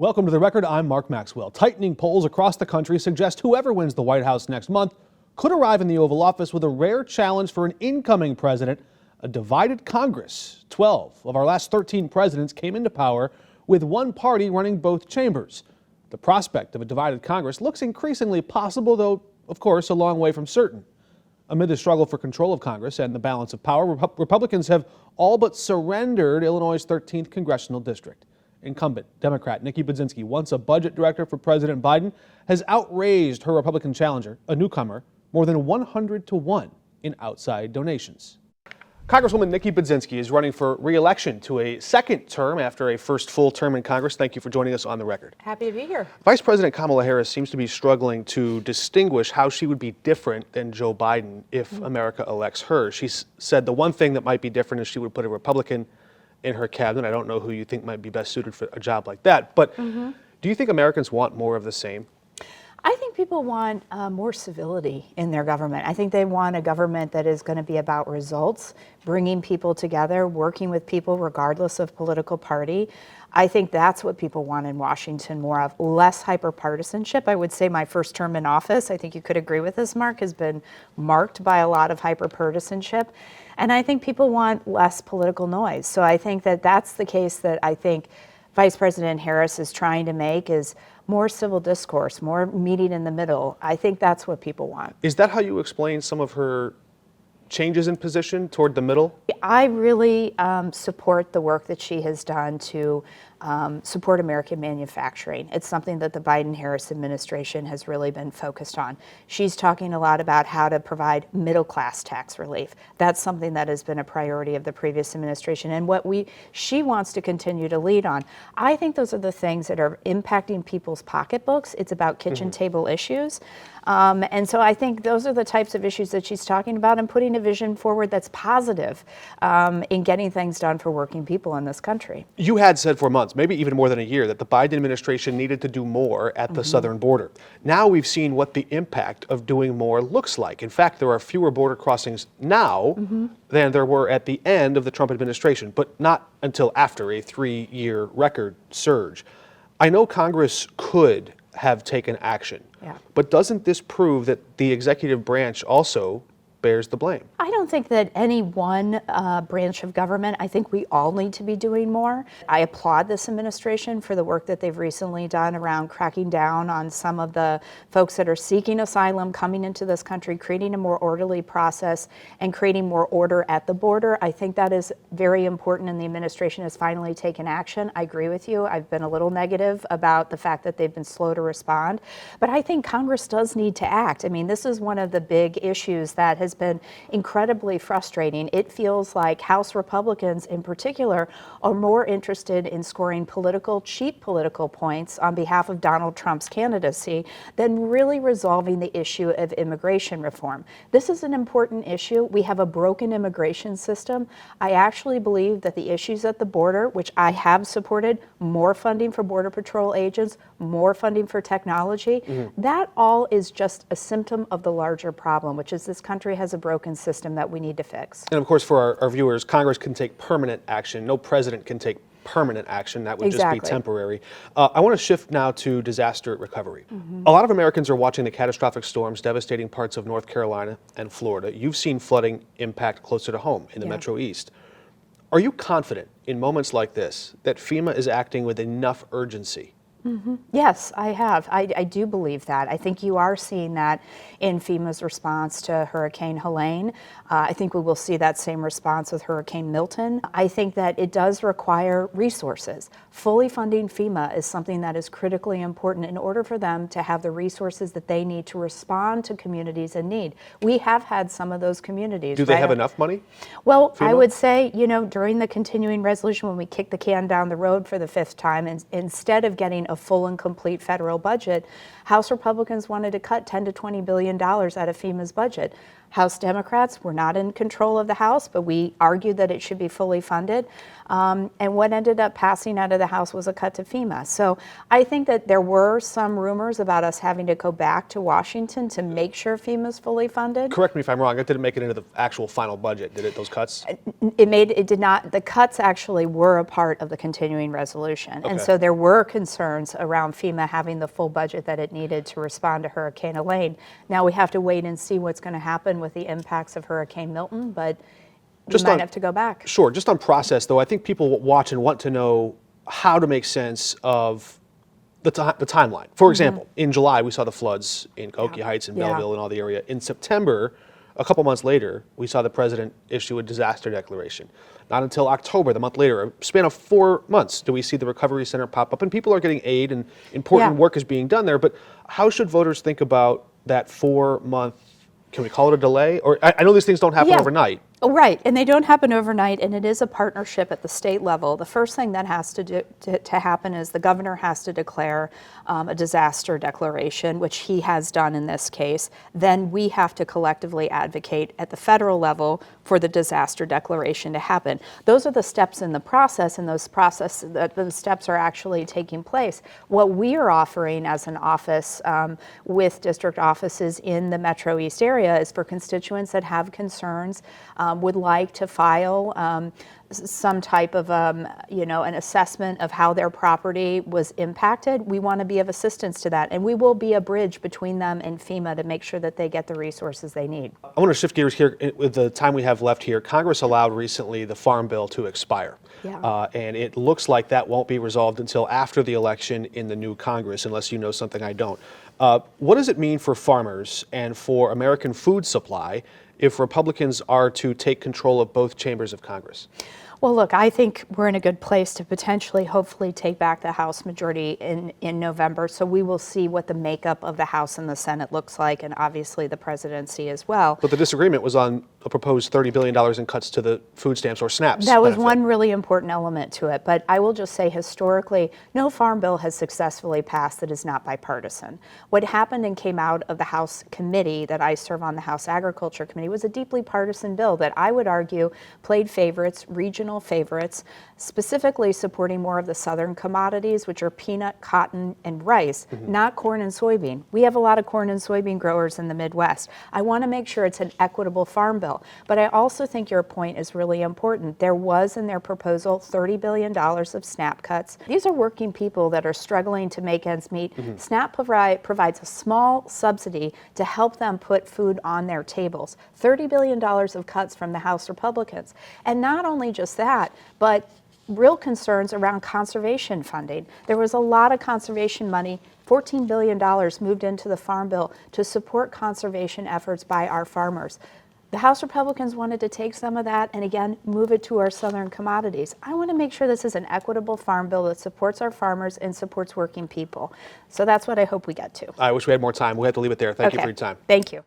Welcome to The Record. I'm Mark Maxwell. Tightening polls across the country suggest whoever wins the White House next month could arrive in the Oval Office with a rare challenge for an incoming president: a divided Congress. 12 of our last 13 presidents came into power with one party running both chambers. The prospect of a divided Congress looks increasingly possible, though, of course, a long way from certain. Amid the struggle for control of Congress and the balance of power, Republicans have all but surrendered Illinois' 13th congressional district. Incumbent Democrat Nikki Budzinski, once a budget director for President Biden, has outraised her Republican challenger, a newcomer, more than 100-1 in outside donations. Congresswoman Nikki Budzinski is running for re-election to a second term after a first full term in Congress. Thank you for joining us on The Record. Happy to be here. Vice President Kamala Harris seems to be struggling to distinguish how she would be different than Joe Biden if America elects her. She said the one thing that might be different is she would put a Republican in her cabinet. I don't know who you think might be best suited for a job like that, but do you think Americans want more of the same? I think people want more civility in their government. I think they want a government that is going to be about results, bringing people together, working with people regardless of political party. I think that's what people want in Washington, more of less hyperpartisanship. I would say my first term in office, I think you could agree with this, Mark, has been marked by a lot of hyperpartisanship. And I think people want less political noise. So I think that that's the case that I think Vice President Harris is trying to make, is more civil discourse, more meeting in the middle. I think that's what people want. Is that how you explain some of her changes in position toward the middle? I really support the work that she has done to support American manufacturing. It's something that the Biden-Harris administration has really been focused on. She's talking a lot about how to provide middle-class tax relief. That's something that has been a priority of the previous administration and what she wants to continue to lead on. I think those are the things that are impacting people's pocketbooks. It's about kitchen table issues. And so I think those are the types of issues that she's talking about and putting a vision forward that's positive in getting things done for working people in this country. You had said for months, maybe even more than a year, that the Biden administration needed to do more at the southern border. Now we've seen what the impact of doing more looks like. In fact, there are fewer border crossings now than there were at the end of the Trump administration, but not until after a 3-year record surge. I know Congress could have taken action, but doesn't this prove that the executive branch also bears the blame? I don't think that any one branch of government, I think we all need to be doing more. I applaud this administration for the work that they've recently done around cracking down on some of the folks that are seeking asylum, coming into this country, creating a more orderly process and creating more order at the border. I think that is very important, and the administration has finally taken action. I agree with you. I've been a little negative about the fact that they've been slow to respond, but I think Congress does need to act. I mean, this is one of the big issues that has been incredibly frustrating. It feels like House Republicans in particular are more interested in scoring cheap political points on behalf of Donald Trump's candidacy than really resolving the issue of immigration reform. This is an important issue. We have a broken immigration system. I actually believe that the issues at the border, which I have supported, more funding for Border Patrol agents, more funding for technology, that all is just a symptom of the larger problem, which is this country has a broken system that we need to fix. And of course, for our viewers, Congress can take permanent action. No president can take permanent action. That would just be temporary. I want to shift now to disaster recovery. A lot of Americans are watching the catastrophic storms devastating parts of North Carolina and Florida. You've seen flooding impact closer to home in the Metro East. Are you confident in moments like this that FEMA is acting with enough urgency? Yes, I have. I do believe that. I think you are seeing that in FEMA's response to Hurricane Helene. I think we will see that same response with Hurricane Milton. I think that it does require resources. Fully funding FEMA is something that is critically important in order for them to have the resources that they need to respond to communities in need. We have had some of those communities. Do they have enough money? Well, FEMA? I would say, during the continuing resolution, when we kicked the can down the road for the 5th time, and instead of getting a full and complete federal budget, House Republicans wanted to cut $10 to $20 billion out of FEMA's budget. House Democrats were not in control of the House, but we argued that it should be fully funded. And what ended up passing out of the House was a cut to FEMA. So I think that there were some rumors about us having to go back to Washington to make sure FEMA's fully funded. Correct me if I'm wrong, it didn't make it into the actual final budget, did it, those cuts? It did not. The cuts actually were a part of the continuing resolution. And so there were concerns around FEMA having the full budget that it needed to respond to Hurricane Elaine. Now we have to wait and see what's going to happen with the impacts of Hurricane Milton, but we might have to go back. Sure, just on process though, I think people watch and want to know how to make sense of the timeline. For example, in July we saw the floods in Oakey Heights and Belleville and all the area. In September, a couple months later, we saw the president issue a disaster declaration. Not until October, the month later, a span of 4 months, do we see the Recovery Center pop up, and people are getting aid and important work is being done there. But how should voters think about that 4-month, can we call it a delay? Or I know these things don't happen overnight. Oh, right, and they don't happen overnight, and it is a partnership at the state level. The first thing that has to happen is the governor has to declare a disaster declaration, which he has done in this case. Then we have to collectively advocate at the federal level for the disaster declaration to happen. Those are the steps in the process, and those steps are actually taking place. What we are offering as an office with district offices in the Metro East area is for constituents that have concerns, would like to file some type of, an assessment of how their property was impacted. We want to be of assistance to that, and we will be a bridge between them and FEMA to make sure that they get the resources they need. I want to shift gears here with the time we have left here. Congress allowed recently the Farm Bill to expire, and it looks like that won't be resolved until after the election in the new Congress, unless you know something I don't. What does it mean for farmers and for American food supply if Republicans are to take control of both chambers of Congress? Well, look, I think we're in a good place to potentially, hopefully, take back the House majority in November. So we will see what the makeup of the House and the Senate looks like, and obviously the presidency as well. But the disagreement was on a proposed $30 billion in cuts to the food stamps or SNAPs. That was one really important element to it. But I will just say, historically, no farm bill has successfully passed that is not bipartisan. What happened and came out of the House committee that I serve on, the House Agriculture Committee, was a deeply partisan bill that I would argue played favorites, regional favorites, specifically supporting more of the southern commodities, which are peanut, cotton, and rice, not corn and soybean. We have a lot of corn and soybean growers in the Midwest. I want to make sure it's an equitable farm bill. But I also think your point is really important. There was in their proposal $30 billion of SNAP cuts. These are working people that are struggling to make ends meet. SNAP provides a small subsidy to help them put food on their tables. $30 billion of cuts from the House Republicans. And not only just that, but real concerns around conservation funding. There was a lot of conservation money, $14 billion moved into the Farm Bill to support conservation efforts by our farmers. The House Republicans wanted to take some of that and, again, move it to our southern commodities. I want to make sure this is an equitable farm bill that supports our farmers and supports working people. So that's what I hope we get to. I wish we had more time. We have to leave it there. Thank you for your time. Thank you.